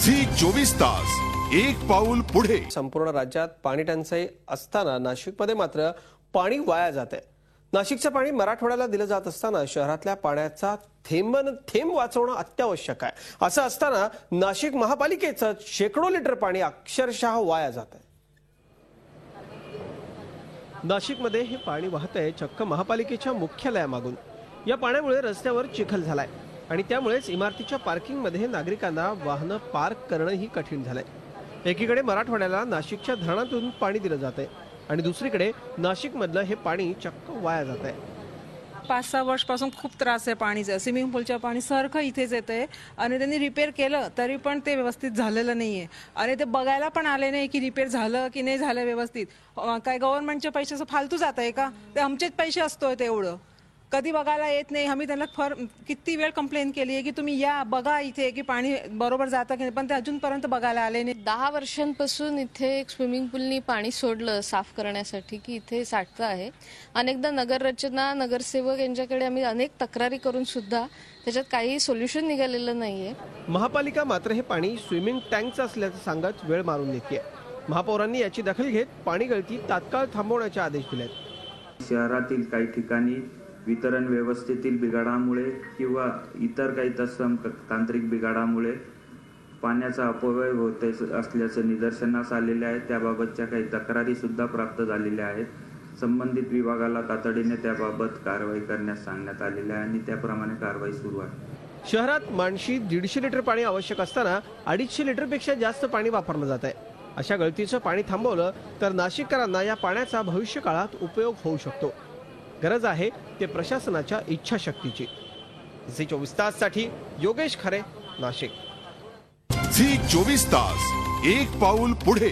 Zee 24 तास एक पाऊल पुढे। संपूर्ण राज्यात पाणी टंचाई असताना नाशिकमध्ये मात्र पाणी वाया जात आहे। नाशिकचं पाणी मराठवाड्याला दिलं जात असताना शहरातल्या पाण्याचा थेंबन थेंब वाचवणं अत्यावश्यक आहे। असं असताना नाशिक महापालिकेचं शेकडो लिटर पाणी अक्षरशः वाया जात आहे। नाशिकमध्ये हे पाणी वाहतंय चक्क महापालिकेच्या मुख्यालयामागून। या पाण्यामुळे रस्त्यावर चिखल झालाय आणि त्यामुळेच इमारतीच्या पार्किंगमध्ये नागरिकांना वाहनं पार्क करणंही कठीण झालंय। एकीकडे मराठवाड्याला नाशिकच्या धरणातून पाणी दिलं जात आहे आणि दुसरीकडे नाशिकमधलं हे पाणी चक्क वाया जात आहे। 5-6 वर्षापासून खूप त्रास आहे पाणीचा। स्विमिंग पूलच्या पाणी सारखं इथेच येतंय आणि त्यांनी रिपेअर केलं तरी पण ते व्यवस्थित झालेलं नाहीये आणि ते बघायला पण आले नाही की रिपेअर झालं की नाही झालं व्यवस्थित। काय गव्हर्नमेंटच्या पैशाचं फालतू जात आहे का? ते आमचेच पैसे असतोय तेवढं कधी बघायला येत नाही। आम्ही त्यांना किती वेळ कंप्लेंट केली आहे की तुम्ही या बघा इथे की पाणी बरोबर जातं की नाही, पण ते अजूनपर्यंत बघायला आले नाही। 10 वर्षांपासून इथे एक स्विमिंग पूलनी पाणी सोडलं साफ करण्यासाठी की इथे साठतं आहे। अनेकदा नगररचना नगरसेवक यांच्याकडे आम्ही अनेक तक्रारी करून सुद्धा त्याच्यात काही सोल्युशन निघालेलं नाहीये। महापालिका मात्र हे पाणी स्विमिंग टँकचं असल्याचं सांगत वेळ मारून देते। महापौरांनी याची दखल घेत पाणी गळती तात्काळ थांबवण्याचे आदेश दिलेत। शहरातील काही ठिकाणी वितरण व्यवस्थेतील बिघाडामुळे किंवा इतर काही तत्सम तांत्रिक बिघाडामुळे पाण्याचा अपव्यय होत असल्याचं निदर्शनास आलेले आहे। त्याबाबतच्या काही तक्रारी सुद्धा प्राप्त झालेल्या आहेत। संबंधित विभागाला तातडीने त्याबाबत कारवाई करण्यास सांगण्यात आलेले आहे आणि त्याप्रमाणे कारवाई सुरू आहे। शहरात माणशी 150 लिटर पाणी आवश्यक असताना 250 लिटरपेक्षा जास्त पाणी वापरलं जात आहे। अशा गळतीचं पाणी थांबवलं तर नाशिककरांना या पाण्याचा भविष्य काळात उपयोग होऊ शकतो। गरज आहे ते प्रशासनाच्या इच्छाशक्तीची। झी 24 ताससाठी योगेश खरे, नाशिक। झी 24 तास एक पाऊल पुढे।